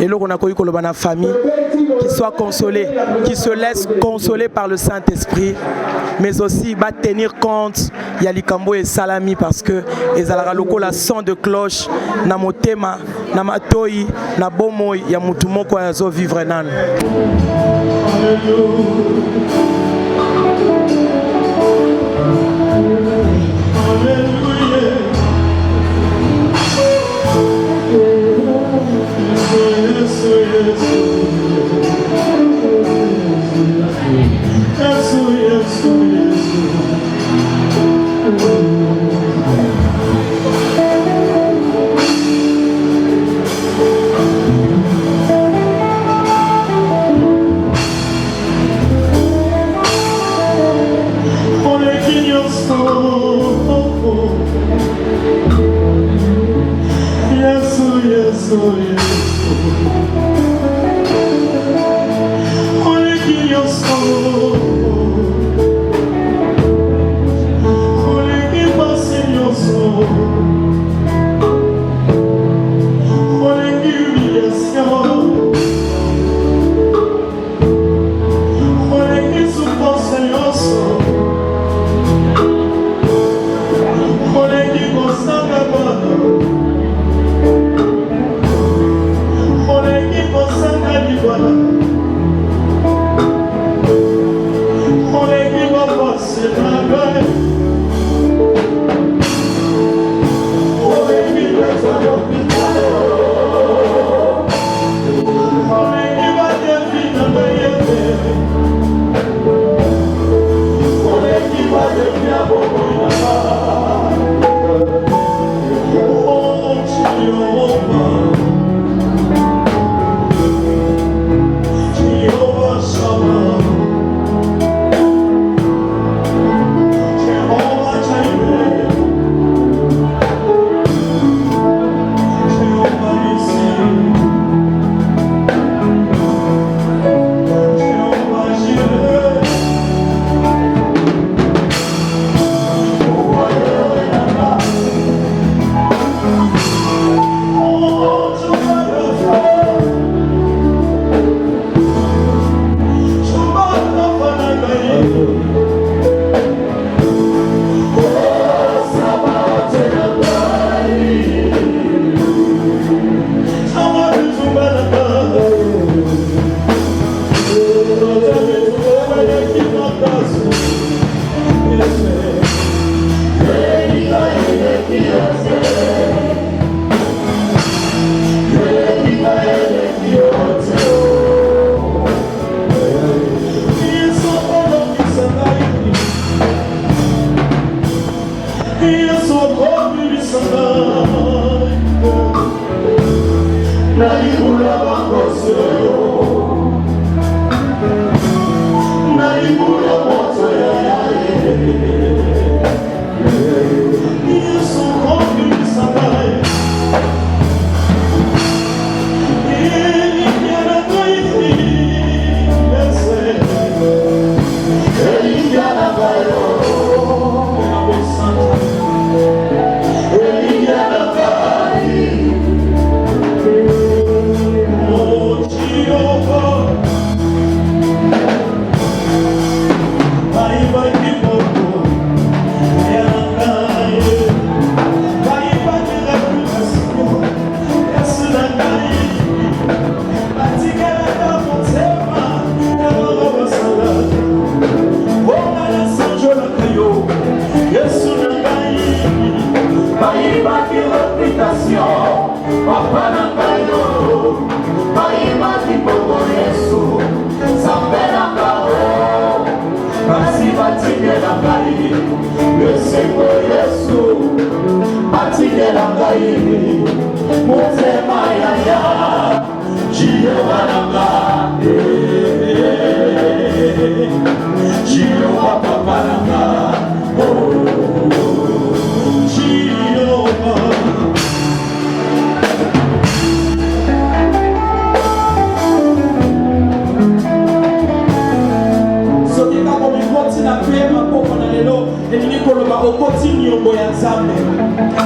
Et là, on a connu la famille qui soit consolée, qui se laisse consoler par le Saint-Esprit, mais aussi va tenir compte ya likambo et salami parce que ezalaka lokola son de cloche na motema na matoi na bomoi ya mutu moko azo vivre nano.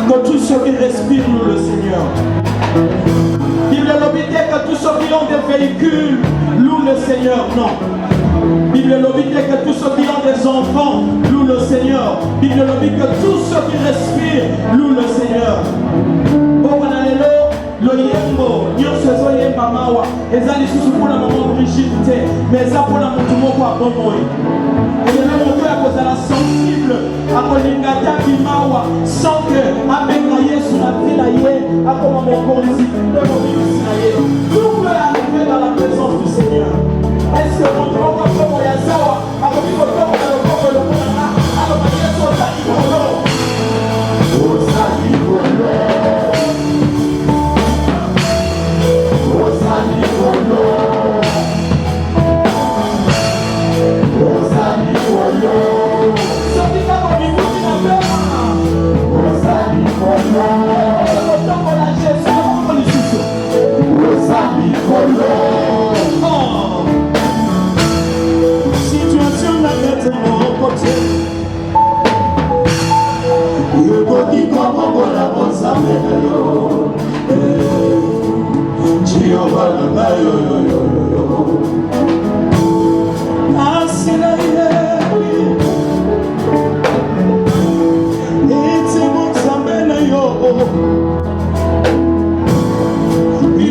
Que tous ceux qui respirent nous le Seigneur. Bible l'obité que tous ceux qui ont des véhicules louent le Seigneur. Non. Bible l'obité que tous ceux qui ont des enfants louent le Seigneur. Bible l'obité que tous ceux qui respirent louent le Seigneur. Le yembo, nyonso ezoyemba mawa eza lisusu mpona mama Brigitte te, mais eza mpona motu moko abomoi. Elelo moto ya kozala sensible akolinga te abimawa sans que abenga Yesu na vie na ye akoma mokonzi mpe mobimisi na ye. Tout peut arriver dans la présence du Seigneur. Est-ce que moto moko akomo ya zawa akoki kotoka lokoko lokonanga aloba Yesu ozali kolo ozali kolo situation na kete mokote yokoki kokobola bonzambe na yo Jehova na ngai yo asila ye ete bonzambe na yo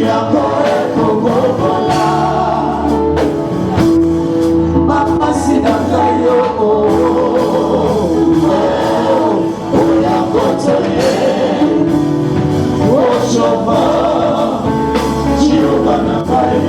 yako ekokobola mapasi na ngai yo oyakotoye oshova Jehova na ngai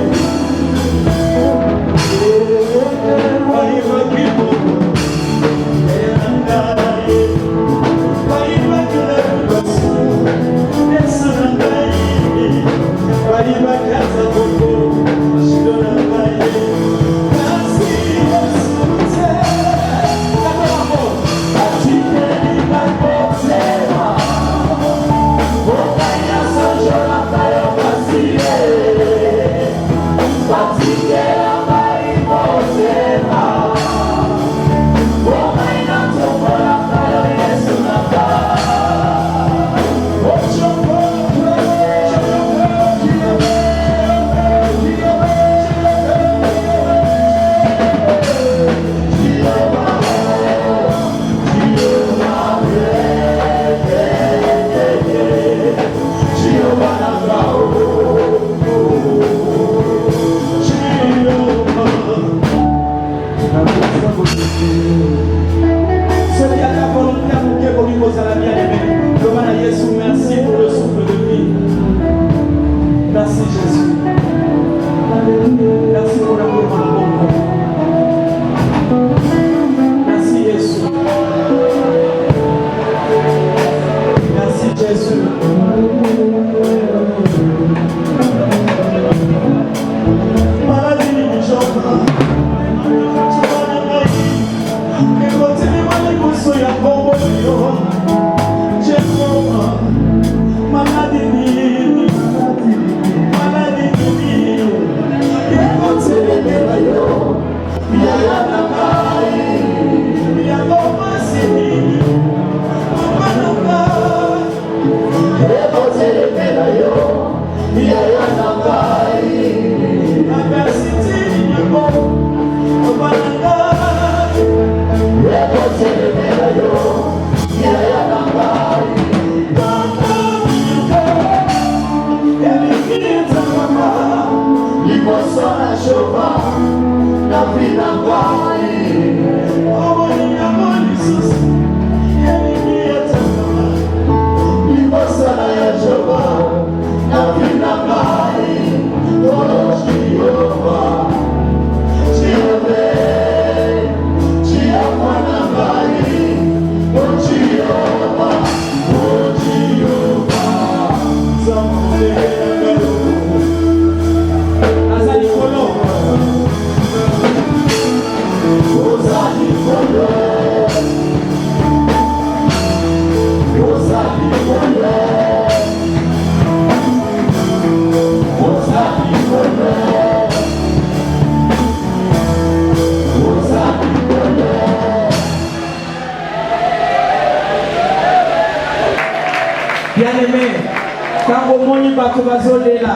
Tango moni bato bazolela.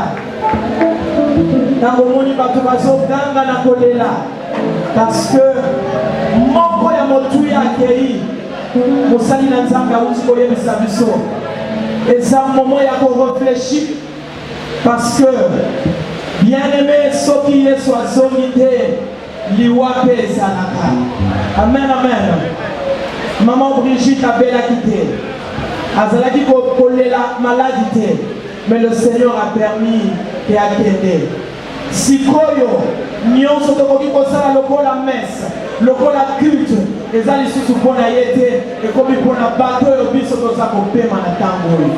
Tango moni bato bazoganga na kolela. Parce que moko ya motu ya akei mosali na nzambe awuti koyebisa biso. Eza moment ya korefléchir. Parce que bien-aimé soki Yesu azongi te liwa mpe ezalaka. Amen, amen. Maman Brigitte abelaki te. Azalaki kolela maladie te. Mais le Seigneur a permis et a aidé. Sikoyo, nyonso tokoki kosala lokola messe, lokola culte, eza lisusu mpona ye te, ekomi mpona bato oyo biso toza kopema na ntango oyo.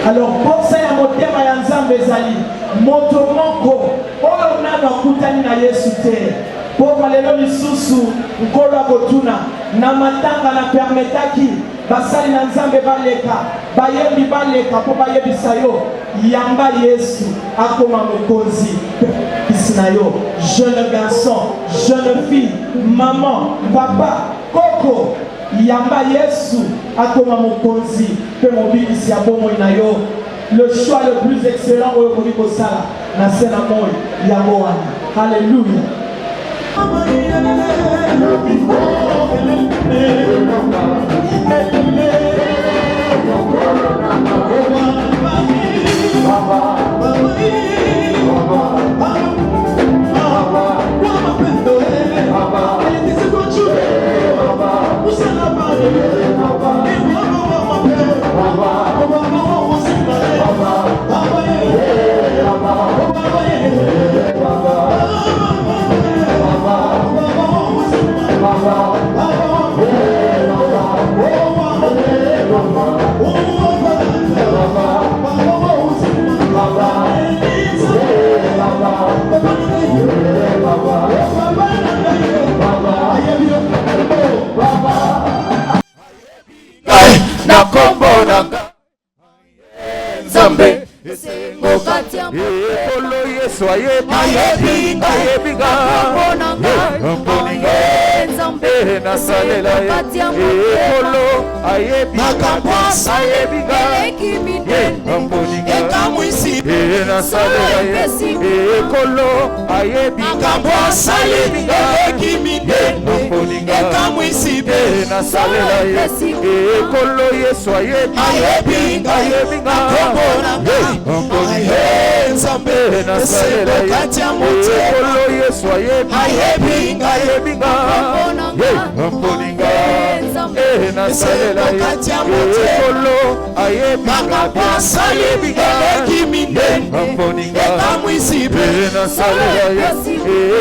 Alors posa ya motema ya Nzambe ezali moto moko oyo nano akutani na Yesu te. Mpo lelo lisusu nkolo akotuna na matanga na permetaki basali na Nzambe baleka, bayembi baleka mpo bayebisa yo yamba Yesu akoma mokonzi na yo. Jeune garçon, jeune fille, maman, papa, koko yamba Yesu akoma mokonzi pe mobikisi ya bomoi na yo. Le choix le plus excellent oyo koki kosala na sena moi yango wana. Alléluia. Na kombo na Nzambe esengo katia ekolo Yesu ayebi Nzambe nasalela ekolo ayebi ekamwisi nasalela ekolo ayebi ekamwisi nasalela ekolo Yesu ayebi Nzambe nasalela ekolo Yesu ayebi nasalela ekolo ayebi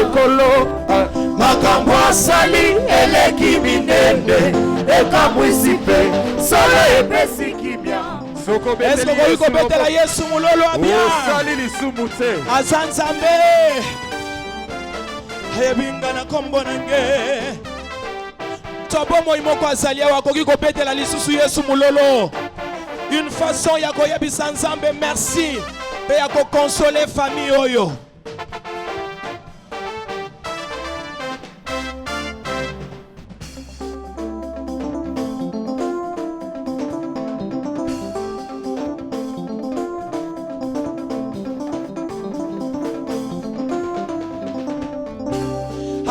ekolo makambo asali eleki minene ekamwisi pe sala epesi kimia. Est-ce que vous pouvez mettre la Yesu mulolo abia? Aza Nzambe ayebinga na kombo nange tobo moi moko azali awa koki kopetela lisusu Yesu mulolo. Une façon ya koyebisa Nzambe merci pe ya koconsoler famille oyo.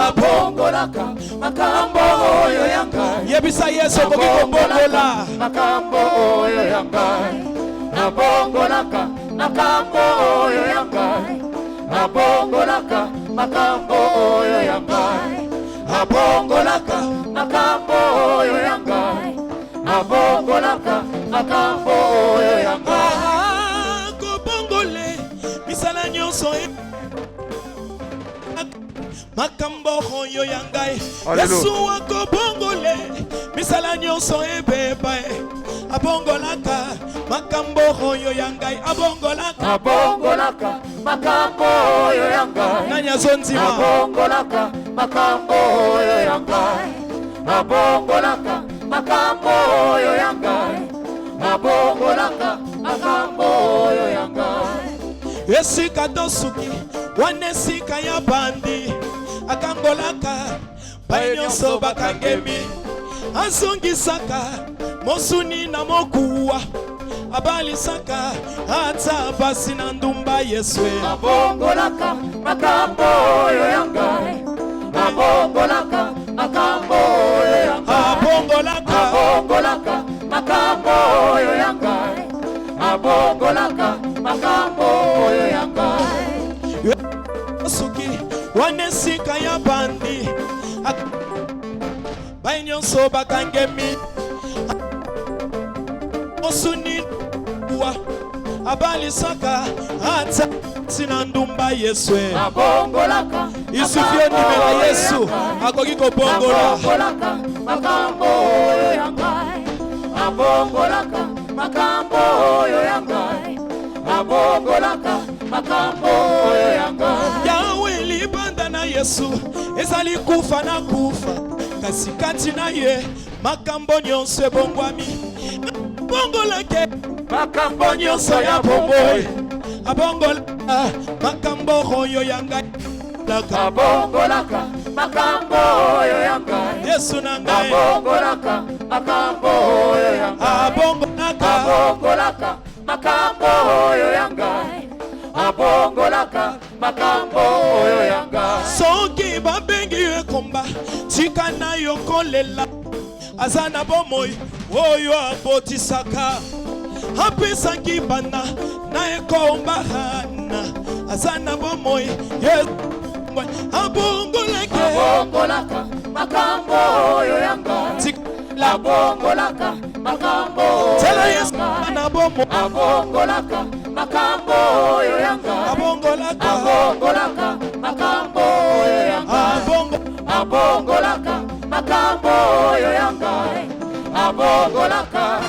Abongolaka makambo oyo yangai yebisa Yesu koki kobongola makambo oyo yangai abongolaka makambo oyo yangai abongolaka makambo oyo yangai abongolaka makambo oyo yangai abongolaka makambo oyo yangai kobongole misala nyonso makambo oyo yangai Yesu akobongole misala nyonso ebeba abongolaka makambo oyo yangai abongolaka makambo oyo yangai nanya zonzima abongolaka makambo oyo yangai abongolaka makambo oyo yangai abongolaka makambo oyo yangai esika tosuki wana esika ya bandi akangolaka bayonso bakangemi azongisaka mosuni na mokuwa abalisaka ata basi na ndumba Yeswe abongolaka makambo oyo ya ngai abongolaka makambo oyo ya ngai abongolaka makambo oyo ya ngai abongolaka makambo oyo ya ngai soki wanesika ya bandi banyonso bakangemi osuni wa abalisaka ata sina ndumba Yeswe abongolaka isufie nimela Yesu akoki kobongola abongolaka makambo oyo ya ngai abongolaka makambo oyo ya ngai abongolaka makambo oyo ya ngai Yawe libanda na Yesu ezali kufa na kufa kasi kati na ye makambo nyonso ebongwami abongolake makambo nyonso ya bomoi abongolaka makambo oyo ya ngai abongolaka makambo oyo ya ngai Yesu na ngai abongolaka makambo oyo ya ngai abongolaka makambo oyo ya ngai abongolaka makambo oyo ya ngai soki babengi yo ekomba tika na yo kolela aza na bomoi oyo abotisaka apesaki bana na ekombahana aza na bomoi abongolaka makambo oyo ya ngai abongolaka makambo oyo ya ngai abongolaka makambo oyo ya ngai abongolaka makambo oyo ya ngai abongolaka makambo oyo ya ngai abongolaka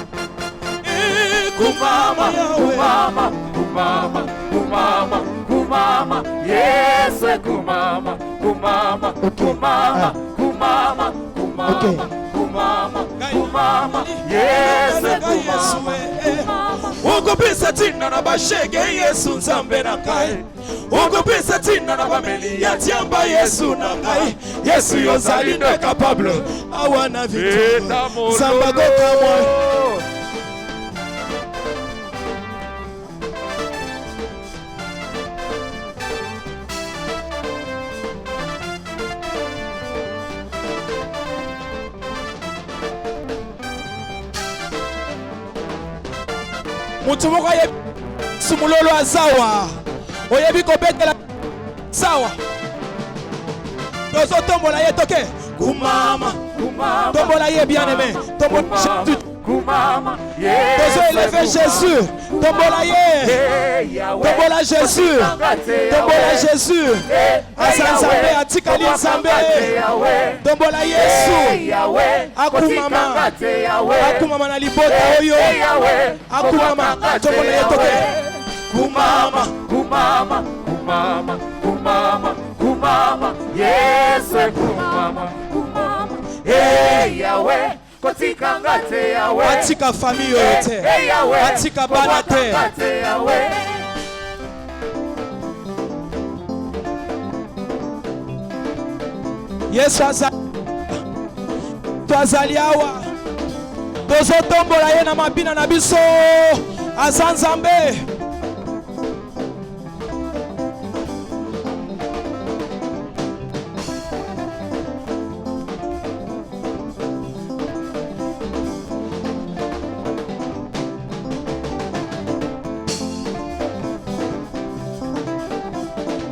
kumama kumama kumama kumama kumama Yesu kumama kumama kumama kumama kumama kumama kumama Yesu kumama ukupisa tina na bashege Yesu nzambe na kai ukupisa tina na bameli ya tiamba Yesu na kai Yesu yozali ndo capable awana vitu samba goka mwa mutu moko yebi sumulolo azawa oyebi kobetela sawa tozotombola ye toke kumama tombola ye bien aimé tombola kumama tozo élever Jésus tombola ye tombola Jésus tombola Jésus asanzambe atikali nzambe tombola Yesu akumama na libota oyo akumama tombola ye toke kumama kumama kumama kumama kumama Yesu kumama kumama Yahweh kotika ngate Yahweh atika famille yote atika bana te Yesu azali awa tozotombola ye na mabina na biso aza Nzambe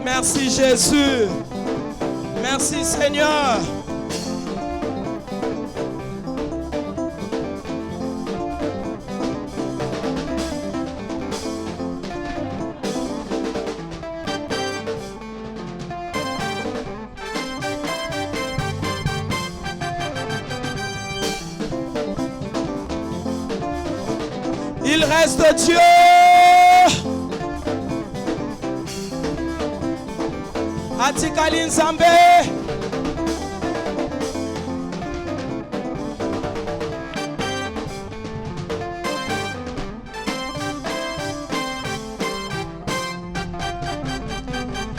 Merci Jésus. Merci Seigneur. Il reste Dieu. Atikali Nzambe.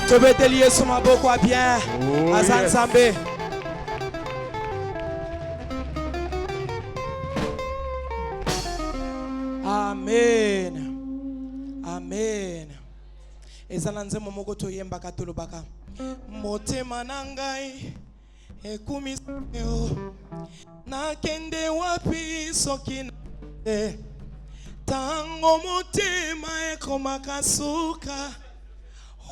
Tobeteli Yesu maboko bien. Aza Nzambe. Amen. Amen. Amen. Ezala nzembo moko toyembaka tolobaka. Motema na ngai ekumisa yo. Nakende wapi soki na tango motema ekomaka suka.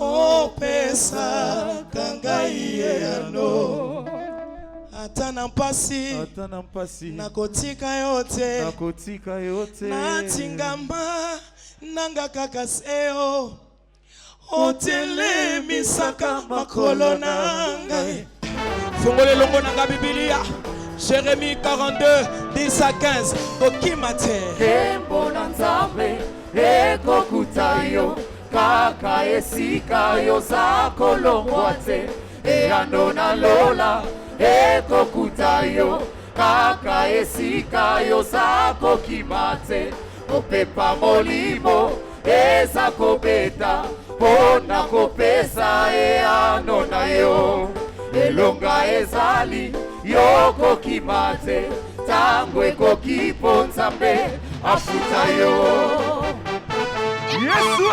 Opesa kangai yano. Atana mpasi nakotika yote natingamba nanga kakaseo otele misaka makolo nangai. Fongole longo nanga Biblia Jérémie 42 10 à 15 Kokimate Kembo na Nzambe ekokuta yo kaka esika yo zako longwate eyano na lola ekokuta yo kaka esika yo zako kimate opepa molimo eza kobeta pona kopesa eyano na yo elonga ezali yoko kimate tango ekokipo Nzambe afuta yo Yesu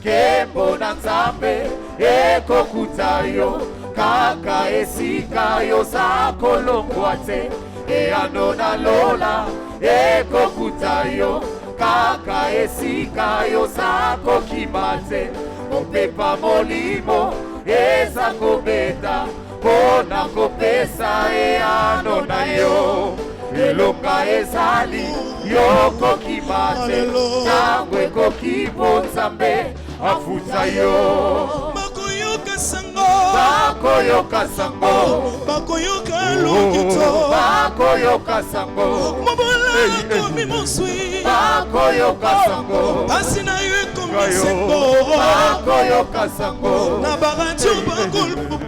Kembo na Nzambe ekokuta yo kaka esika yo zako longwate eyano na lola ekokuta yo kaka esika yo zako kimate opepa molimo eza kobeta pona kopesa eyano na yo elonga ezali yoko kimate tango ekokipo Nzambe afuta yo Bakoyoka sango Bakoyoka sango Bakoyoka lokito Bakoyoka sango Mobola komi monsui Bakoyoka sango Asina yue komi sengo Bakoyoka sango Na barancho bakolupa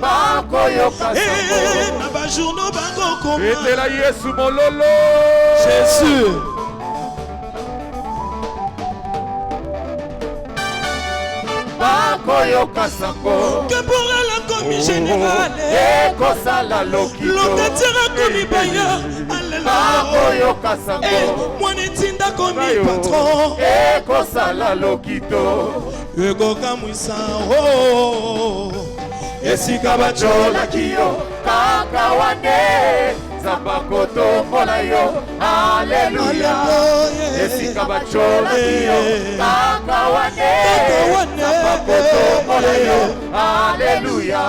Bakoyoka sango Na bajourno bakokoma Etela Yesu mololo Jésus Bakoyoka sango Caporal komi général Ekosala lokito Locataire komi baya Bakoyoka sango Mwanetinda komi patron Ekosala lokito Ekoka mwisa oh Esika bachola kiyo kaka wane Nzamba kotombola yo Haleluya Esika bachola kiyo kaka wane Nzamba kotombola yo Haleluya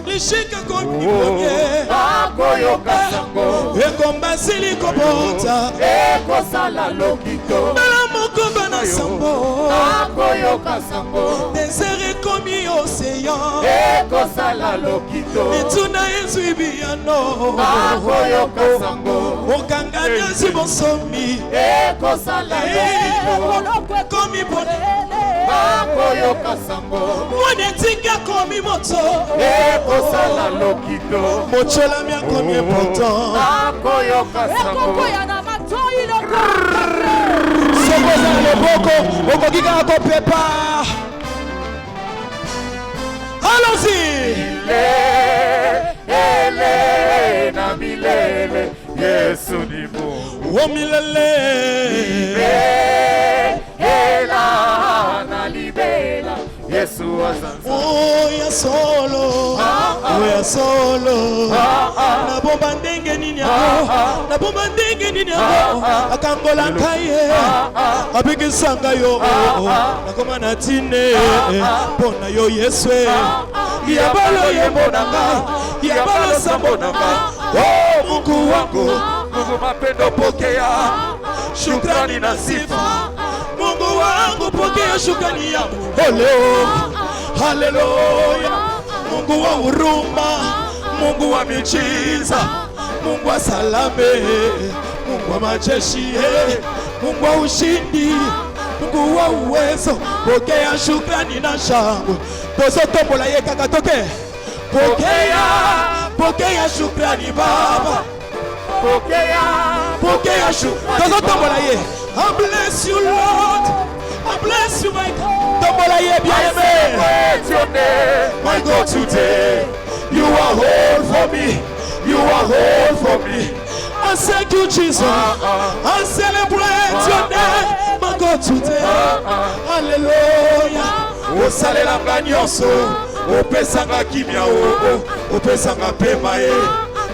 Lishika komi premier Bakoyoka sango Ekomba sili kobota Ekosala lokito Nala mokomba na sambo Bakoyoka sango Desere komi océan Ekosala lokito Mituna ezwi biyano Bakoyoka sango Okanga nyasi bonsomi Ekosala lokito Komi bonele Bakoyoka sango Mwanetinga komi moto Ekosala lokito Mochola mia komi important Bakoyoka sango Sokoza leboko Okokika kopepa Allons-y Ele na milele Yesu ni Mungu O milele Ela na libela Yesu azanza Oh ya solo Oh ya solo Na bomba ndenge nini yako Na bomba ndenge nini yako Akangola nkaye Abikisanga yo Nakoma na tine Pona yo yeswe Yabalo yembo na ngai Yabalo sambo na ngai Oh Mungu wangu Mungu mapendo pokea Shukrani na sifa Mungu wangu pokea shukrani yangu Oleo Haleluya Mungu wa huruma Mungu wa miujiza Mungu wa salame Mungu wa majeshi Mungu wa ushindi Mungu wa uwezo pokea shukrani na shangwe Tozo tombola ye kaka toke Pokea shukrani Baba Pokea shukrani Tozo tombola ye I bless you Lord I bless you my God Tombola ye bien-aimé My God today You are whole for me You are whole for me thank you, Jesus. I celebrate your name, my God, today. Hallelujah. osalela nga nyonso opesanga kimia opesanga pema ye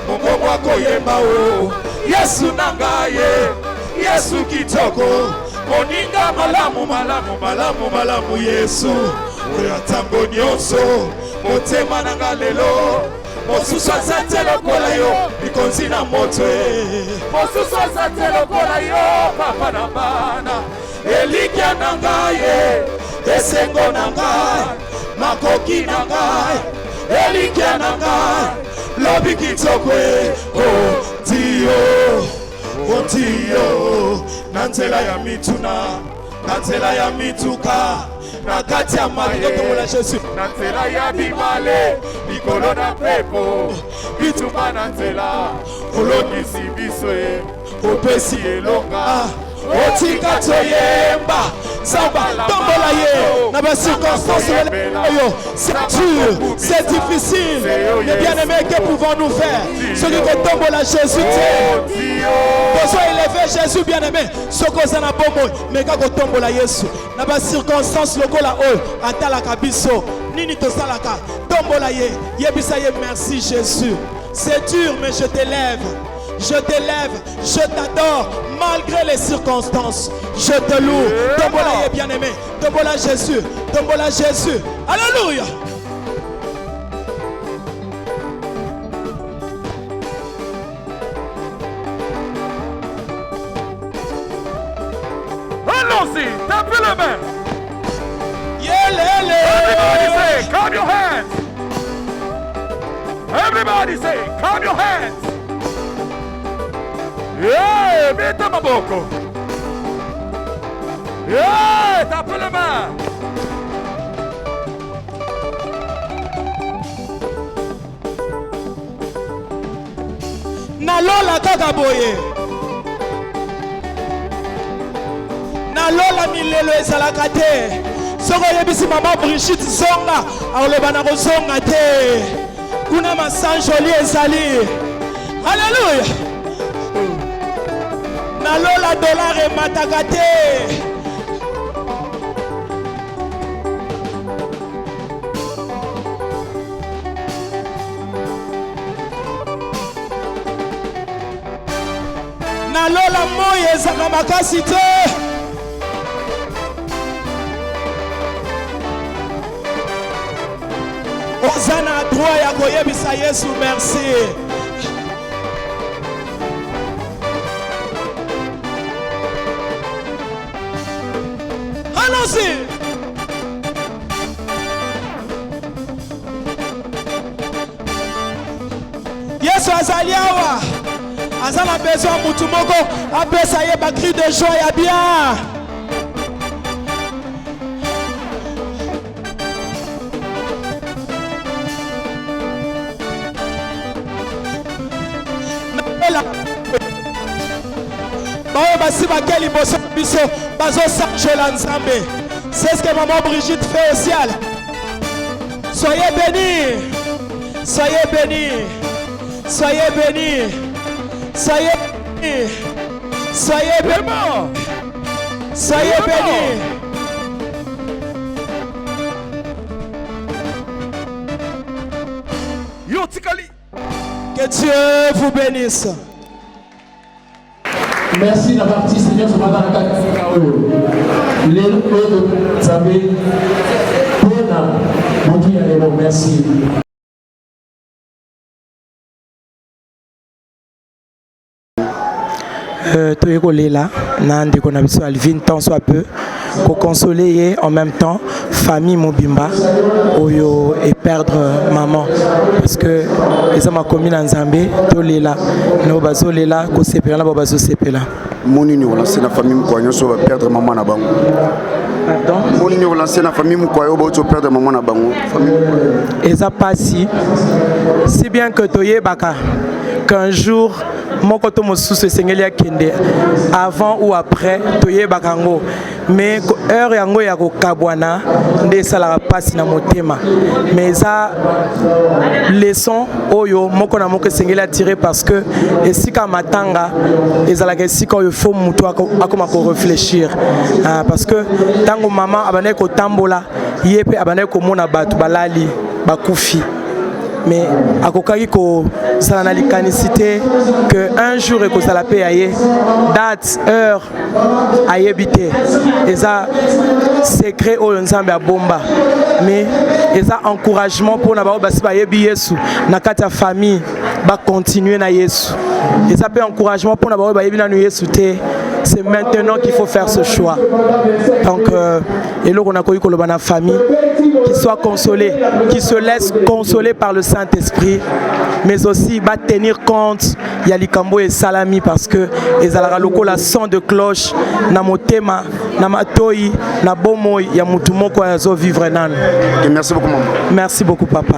mongongo akoyemba yesu na ngai yesu kitoko moninga malamu malamu malamu malamu yesu oyo ntango nyonso motema na nga lelo mosusu aza te lokola yo likonzi na moto mosusu aza te lokola yo papa na bana elikya na ngai esengo na ngai makoki na ngai elikya na ngai lobi kitoko otiyo na nzela ya mituna na nzela ya mituka na kati ya mayotomola Yesu na nzela ya bimale likolo na pepo bituma na nzela olongisi biso opesi elonga otika toyemba samba tombola ye na ba circonstances c'est dur, c'est difficile, mais bien aimé, que pouvons-nous faire? Celui qui tombola Jésus besoin élever Jésus bien aimé ce que ça n'a pas bon mais quand tombola Yesu na ba circonstances lokola oyo atalaka biso nini tosalaka tombola ye yebisa ye merci Jésus. C'est dur mais je t'élève. Je t'élève, je t'adore, malgré les circonstances. Je te loue. Tombola bien-aimé. Tombola Jésus. Tombola Jésus. Alléluia. Allons-y, tapez les mains. Everybody say, clap your hands. Everybody say, clap your hands. Yeah, meta maboko. Yeah, tape les mains. Nalola kakaboye. Nalola milelo ezalaka te. Soko yebisi mama Brigitte zonga, aloba na kozonga te. Kuna masanjoli ezali. Alléluia. Nalola dollar et matakate. Nalola moye ezaka makasi te. Ozana droit ya koyebisa Yesu merci. Allons-y. Yesu azali awa. Azala besoin mutu moko apesa ye ba cri de joie ya bien. C'est ce que maman Brigitte fait au ciel. Soyez bénis. Soyez bénis. Soyez bénis. Soyez bénis. Soyez bénis. Soyez bénis. Que Dieu vous bénisse. Merci d'avoir parti, Seigneur, ce matin à Kakao. Les de Zabé, merci. Toyekolela na ndeko na biso Alvin tant soit peu ko consoler en même temps famille Mobimba oyo et perdre maman parce que les ma commune en Zambie tolela no bazolela ko sepela na bazo sepela moni ni relancer la famille Mkwanyo so va perdre maman na bango. Pardon, moni ni relancer la famille Mkwanyo ba to perdre maman na bango famille eza pasi si bien que toyebaka qu'un jour moko to mosusu esengeli akende avant ou après toyebaka yango mais heure yango ya kokabwana nde esalaka mpasi na motema mais eza leçon oyo moko na moko esengeli atire parce que esika matanga ezalaka esika oyo fo mutu akoma korefléchir parce que ntango mama abandaki kotambola ye mpe abandaki komona bato balali bakufi mais akokaki kozala na likanisi te que un jour ekozala mpe aye date heure ayebi te eza secret oyo nzambe abomba mais eza encouragement mpona bao basi bayebi yesu na kati ya famille bacontinue na yesu eza mpe encouragement mpona bao bayebi nanu yesu te. C'est maintenant qu'il faut faire ce choix. Donc, et là, on a connu la famille qui soit consolée, qui se laisse consoler par le Saint-Esprit, mais aussi va tenir compte il y a likambo et salami parce que les alaraloko la son de cloche na motema na matoi na bomoy ya mutu moko azo vivre nan. Merci beaucoup maman. Merci beaucoup papa.